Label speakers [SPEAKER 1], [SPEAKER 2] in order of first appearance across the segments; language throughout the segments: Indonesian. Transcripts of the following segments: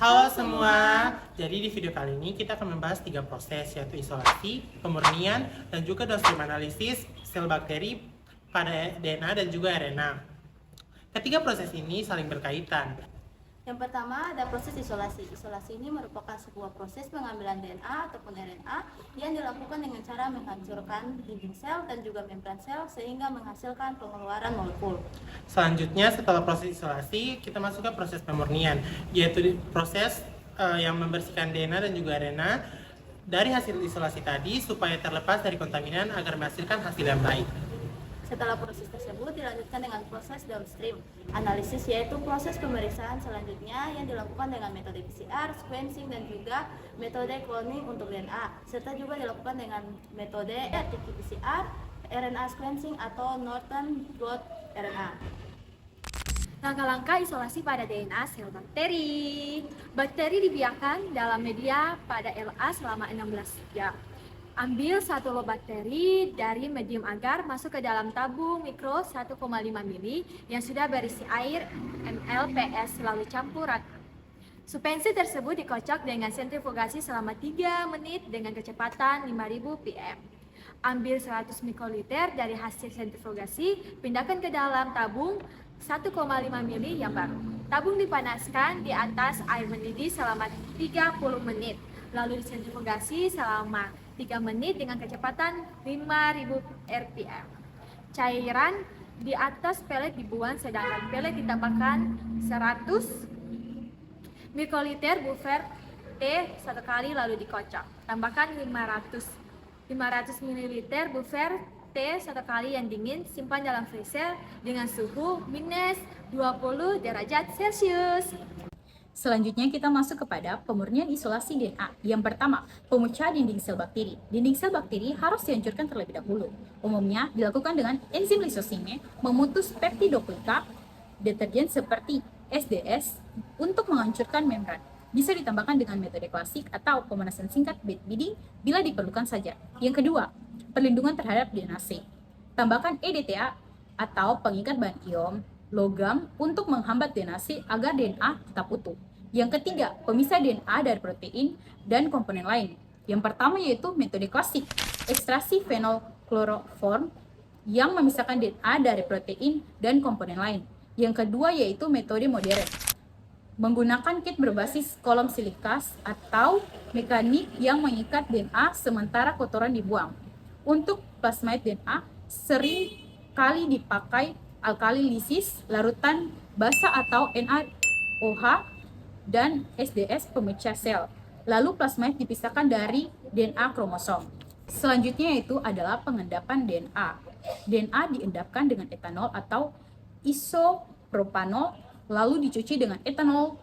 [SPEAKER 1] Halo semua, jadi di video kali ini kita akan membahas 3 proses, yaitu isolasi, pemurnian, dan juga downstream analisis sel bakteri pada DNA dan juga RNA. Ketiga proses ini saling berkaitan.
[SPEAKER 2] Yang pertama ada proses isolasi. Isolasi ini merupakan sebuah proses pengambilan DNA ataupun RNA yang dilakukan dengan cara menghancurkan dinding sel dan juga membran sel sehingga menghasilkan pengeluaran molekul.
[SPEAKER 1] Selanjutnya setelah proses isolasi, kita masuk ke proses pemurnian, yaitu proses yang membersihkan DNA dan juga RNA dari hasil isolasi tadi supaya terlepas dari kontaminan agar menghasilkan hasil yang baik.
[SPEAKER 2] Setelah proses tersebut dilanjutkan dengan proses downstream analisis, yaitu proses pemeriksaan selanjutnya yang dilakukan dengan metode PCR, sequencing, dan juga metode cloning untuk DNA, serta juga dilakukan dengan metode RT-PCR, RNA sequencing atau Northern blot RNA.
[SPEAKER 3] Langkah-langkah isolasi pada DNA sel bakteri. Bakteri dibiarkan dalam media pada LA selama 16 jam. Ambil 1 lot bakteri dari medium agar masuk ke dalam tabung mikro 1,5 mili yang sudah berisi air ml/PS lalu campur rata. Suspensi tersebut dikocok dengan sentrifugasi selama 3 menit dengan kecepatan 5000 pm. Ambil 100 mikroliter dari hasil sentrifugasi, pindahkan ke dalam tabung 1,5 mili yang baru. Tabung dipanaskan di atas air mendidih selama 30 menit, lalu disentrifugasi selama 3 menit dengan kecepatan 5000 rpm. Cairan di atas pelet dibuang sedangkan pelet ditambahkan 100 mikroliter buffer T 1 kali lalu dikocok. Tambahkan 500 ml buffer T 1 kali yang dingin, simpan dalam freezer dengan suhu minus 20 derajat Celcius.
[SPEAKER 4] Selanjutnya kita masuk kepada pemurnian isolasi DNA. Yang pertama, pemecahan dinding sel bakteri. Dinding sel bakteri harus dihancurkan terlebih dahulu. Umumnya dilakukan dengan enzim lisosime memutus peptidoglika deterjen seperti SDS untuk menghancurkan membran. Bisa ditambahkan dengan metode klasik atau pemanasan singkat bed bidding bila diperlukan saja. Yang kedua, perlindungan terhadap DNase. Tambahkan EDTA atau pengikat bahan ion logam untuk menghambat DNase agar DNA tetap utuh. Yang ketiga, pemisah DNA dari protein dan komponen lain. Yang pertama yaitu metode klasik, ekstraksi fenol kloroform yang memisahkan DNA dari protein dan komponen lain. Yang kedua yaitu metode modern, menggunakan kit berbasis kolom silikas atau mekanik yang mengikat DNA sementara kotoran dibuang. Untuk plasmid DNA sering kali dipakai alkalilisis larutan basa atau NaOH dan SDS pemecah sel. Lalu plasmid dipisahkan dari DNA kromosom. Selanjutnya itu adalah pengendapan DNA. DNA diendapkan dengan etanol atau isopropanol lalu dicuci dengan etanol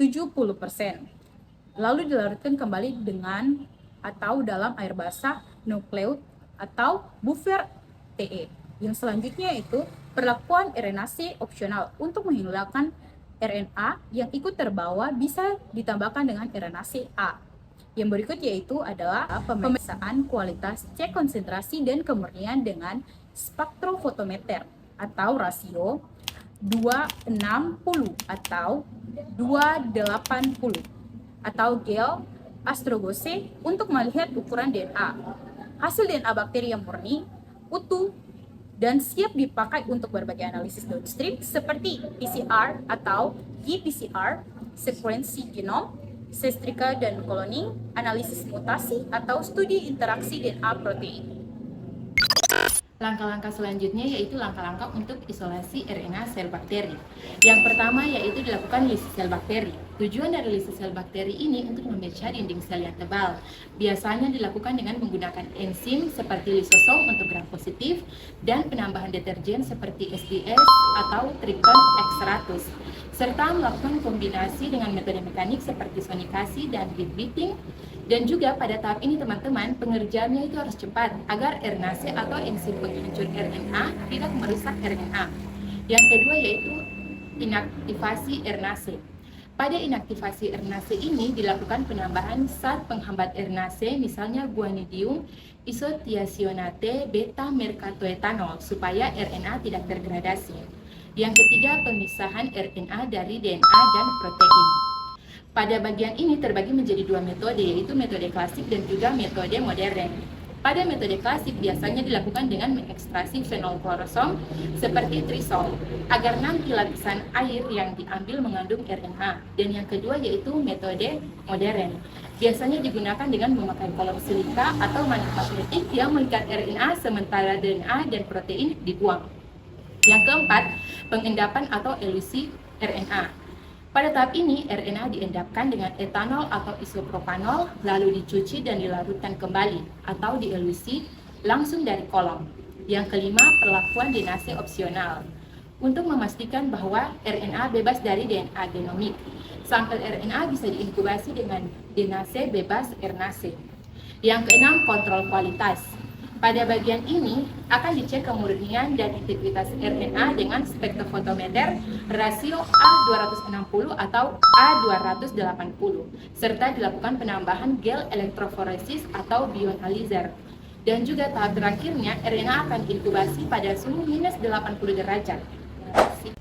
[SPEAKER 4] 70%. Lalu dilarutkan kembali dengan atau dalam air basah nukleut atau buffer TE. Yang selanjutnya itu perlakuan RNase opsional. Untuk menghilangkan RNA yang ikut terbawa bisa ditambahkan dengan RNase A. Yang berikut yaitu adalah pemeriksaan kualitas cek konsentrasi dan kemurnian dengan spektrofotometer atau rasio 260 atau 280 atau gel astrogose untuk melihat ukuran DNA. Hasil DNA bakteri yang murni, utuh, dan siap dipakai untuk berbagai analisis downstream seperti PCR atau qPCR, sekuensi genom, sestrika dan cloning, analisis mutasi, atau studi interaksi DNA protein.
[SPEAKER 5] Langkah-langkah selanjutnya yaitu langkah-langkah untuk isolasi RNA sel bakteri. Yang pertama yaitu dilakukan lisis sel bakteri. Tujuan dari lisis sel bakteri ini untuk memecah dinding sel yang tebal. Biasanya dilakukan dengan menggunakan enzim seperti lisosom untuk gram positif dan penambahan deterjen seperti SDS atau Triton X100, serta melakukan kombinasi dengan metode mekanik seperti sonikasi dan bead beating. Dan juga pada tahap ini teman-teman, pengerjaannya itu harus cepat agar RNase atau enzim penghancur RNA tidak merusak RNA. Yang kedua yaitu inaktivasi RNase. Pada inaktivasi RNase ini dilakukan penambahan zat penghambat RNase, misalnya guanidium isotiasionate beta mercatoetanol supaya RNA tidak terdegradasi. Yang ketiga, pemisahan RNA dari DNA dan protein. Pada bagian ini terbagi menjadi dua metode, yaitu metode klasik dan juga metode modern. Pada metode klasik biasanya dilakukan dengan mengekstraksi fenol klorosom seperti trisol agar nanti lapisan air yang diambil mengandung RNA. Dan yang kedua yaitu metode modern. Biasanya digunakan dengan memakai kolom silika atau magnetik yang mengikat RNA sementara DNA dan protein dibuang. Yang keempat, pengendapan atau elusi RNA. Pada tahap ini, RNA diendapkan dengan etanol atau isopropanol, lalu dicuci dan dilarutkan kembali atau dielusi langsung dari kolom. Yang kelima, perlakuan DNase opsional. Untuk memastikan bahwa RNA bebas dari DNA genomik, sampel RNA bisa diinkubasi dengan DNase bebas RNase. Yang keenam, kontrol kualitas. Pada bagian ini akan dicek kemurnian dan integritas RNA dengan spektrofotometer rasio A260 atau A280 serta dilakukan penambahan gel elektroforesis atau bioanalyzer. Dan juga tahap terakhirnya RNA akan diinkubasi pada suhu minus 80 derajat.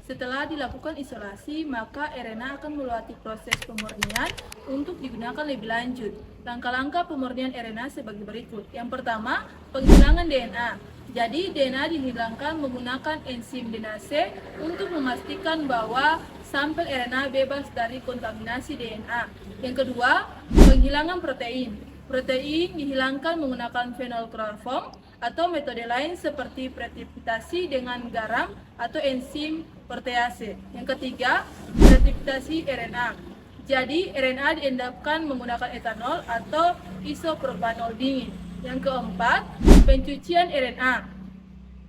[SPEAKER 6] Setelah dilakukan isolasi, maka RNA akan melewati proses pemurnian untuk digunakan lebih lanjut. Langkah-langkah pemurnian RNA sebagai berikut. Yang pertama, penghilangan DNA. Jadi, DNA dihilangkan menggunakan enzim DNase untuk memastikan bahwa sampel RNA bebas dari kontaminasi DNA. Yang kedua, penghilangan protein. Protein dihilangkan menggunakan fenol kloroform atau metode lain seperti pretipitasi dengan garam atau enzim protease. Yang ketiga, pretipitasi RNA. Jadi, RNA diendapkan menggunakan etanol atau isopropanol dingin. Yang keempat, pencucian RNA.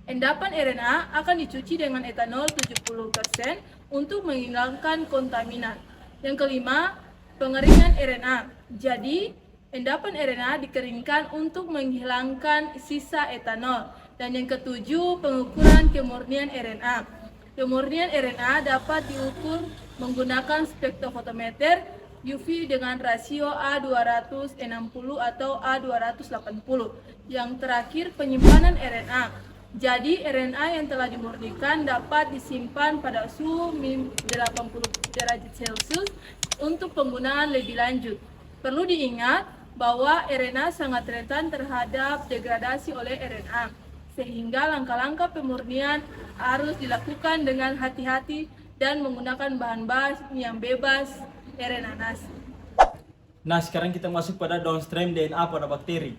[SPEAKER 6] Endapan RNA akan dicuci dengan etanol 70% untuk menghilangkan kontaminan. Yang kelima, pengeringan RNA. Jadi, endapan RNA dikeringkan untuk menghilangkan sisa etanol. Dan yang ketujuh, pengukuran kemurnian RNA. Kemurnian RNA dapat diukur menggunakan spektrofotometer UV dengan rasio A260 atau A280. Yang terakhir, penyimpanan RNA. Jadi, RNA yang telah dimurnikan dapat disimpan pada suhu 80 derajat Celcius untuk penggunaan lebih lanjut. Perlu diingat bahwa RNA sangat rentan terhadap degradasi oleh RNA, sehingga langkah-langkah pemurnian harus dilakukan dengan hati-hati dan menggunakan bahan-bahan yang bebas RNA-nase.
[SPEAKER 7] Nah, sekarang kita masuk pada downstream DNA pada bakteri.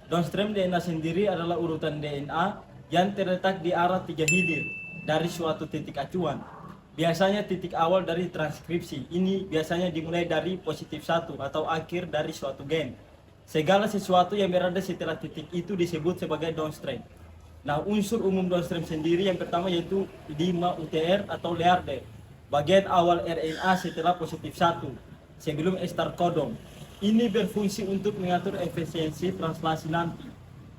[SPEAKER 7] Downstream DNA sendiri adalah urutan DNA yang terletak di arah 3 hilir dari suatu titik acuan. Biasanya titik awal dari transkripsi ini biasanya dimulai dari positif 1 atau akhir dari suatu gen. Segala sesuatu yang berada setelah titik itu disebut sebagai downstream. Nah, unsur umum downstream sendiri yang pertama yaitu 5 UTR atau leader, bagian awal RNA setelah positif 1 sebelum start codon. Ini berfungsi untuk mengatur efisiensi translasi nanti.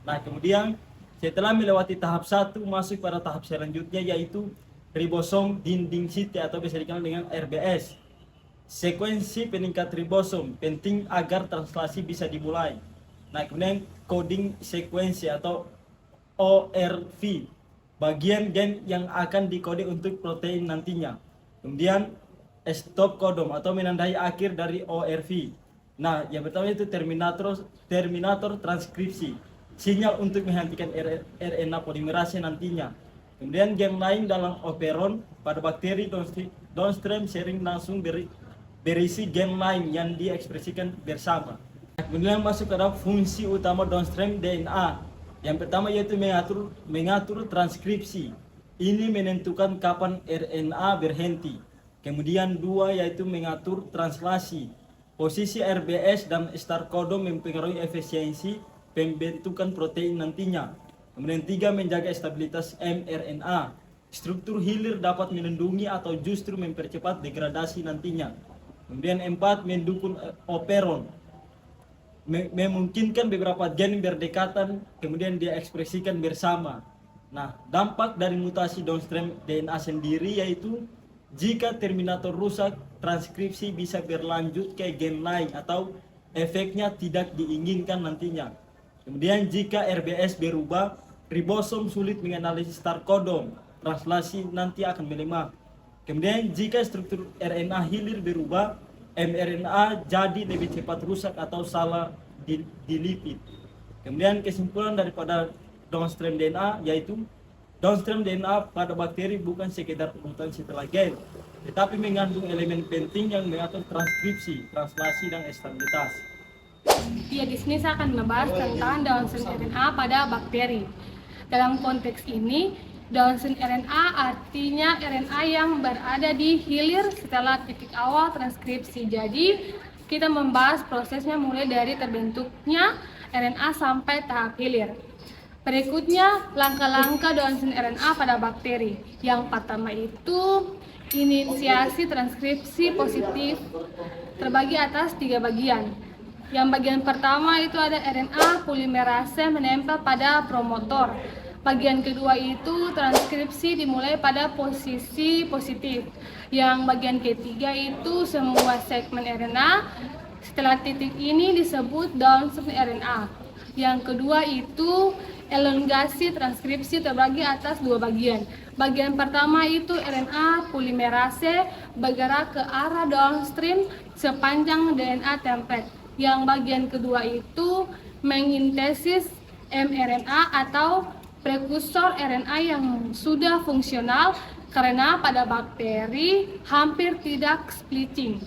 [SPEAKER 7] Nah, kemudian setelah melewati tahap 1 masuk pada tahap selanjutnya yaitu ribosom dinding site atau bisa dikenal dengan RBS. Sekuensi peningkat ribosom penting agar translasi bisa dimulai. Nah, kemudian coding sekuensi atau ORV, bagian gen yang akan dikode untuk protein nantinya. Kemudian stop codon atau menandai akhir dari ORV. Nah, yang pertama itu terminator transkripsi, sinyal untuk menghentikan RNA polimerase nantinya. Kemudian gen lain dalam operon pada bakteri downstream sering langsung berisi gen lain yang diekspresikan bersama. Kemudian masuk pada fungsi utama downstream DNA. Yang pertama yaitu mengatur transkripsi. Ini menentukan kapan RNA berhenti. Kemudian 2 yaitu mengatur translasi. Posisi RBS dan start codon mempengaruhi efisiensi pembentukan protein nantinya. Kemudian 3 menjaga stabilitas mRNA. Struktur hilir dapat melindungi atau justru mempercepat degradasi nantinya. Kemudian 4 mendukung operon. Memungkinkan beberapa gen berdekatan kemudian diekspresikan bersama. Nah, dampak dari mutasi downstream DNA sendiri yaitu jika terminator rusak, transkripsi bisa berlanjut ke gen lain atau efeknya tidak diinginkan nantinya. Kemudian jika RBS berubah, ribosom sulit menganalisis start codon, translasi nanti akan melemah. Kemudian jika struktur RNA hilir berubah, mRNA jadi lebih cepat rusak atau salah dilipid. Kemudian kesimpulan daripada downstream DNA yaitu downstream DNA pada bakteri bukan sekedar urutan setelah gen, tetapi mengandung elemen penting yang mengatur transkripsi, translasi, dan stabilitas.
[SPEAKER 8] Ya, di sini saya akan membahas tentang downstream RNA pada bakteri. Dalam konteks ini, downstream RNA artinya RNA yang berada di hilir setelah titik awal transkripsi. Jadi, kita membahas prosesnya mulai dari terbentuknya RNA sampai tahap hilir. Berikutnya, langkah-langkah downstream RNA pada bakteri. Yang pertama itu inisiasi transkripsi positif terbagi atas 3 bagian. Yang bagian pertama itu ada RNA polimerase menempel pada promotor. Bagian kedua itu transkripsi dimulai pada posisi positif. Yang bagian ketiga itu semua segmen RNA setelah titik ini disebut downstream RNA. Yang kedua itu elongasi transkripsi terbagi atas 2 bagian. Bagian pertama itu RNA polimerase bergerak ke arah downstream sepanjang DNA template. Yang bagian kedua itu mengintesis mRNA atau prekursor RNA yang sudah fungsional karena pada bakteri hampir tidak splitting.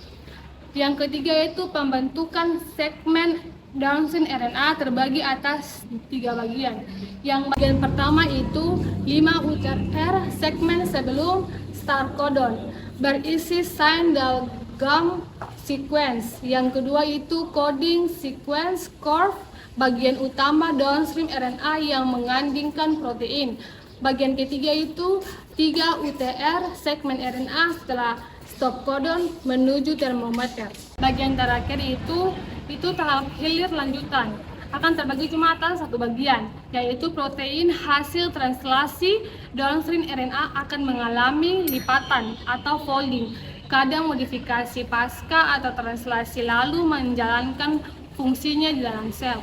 [SPEAKER 8] Yang ketiga itu pembentukan segmen downstream RNA terbagi atas 3 bagian. Yang bagian pertama itu 5 UTR segmen sebelum start codon berisi sign diagram sequence. Yang kedua itu coding sequence curve bagian utama downstream RNA yang mengandungkan protein. Bagian ketiga itu 3 UTR segmen RNA setelah stop codon menuju termometer. Bagian terakhir itu tahap hilir lanjutan. Akan terbagi cuma atas 1 bagian, yaitu protein hasil translasi downstream RNA akan mengalami lipatan atau folding, kadang modifikasi pasca atau translasi lalu menjalankan fungsinya di dalam sel.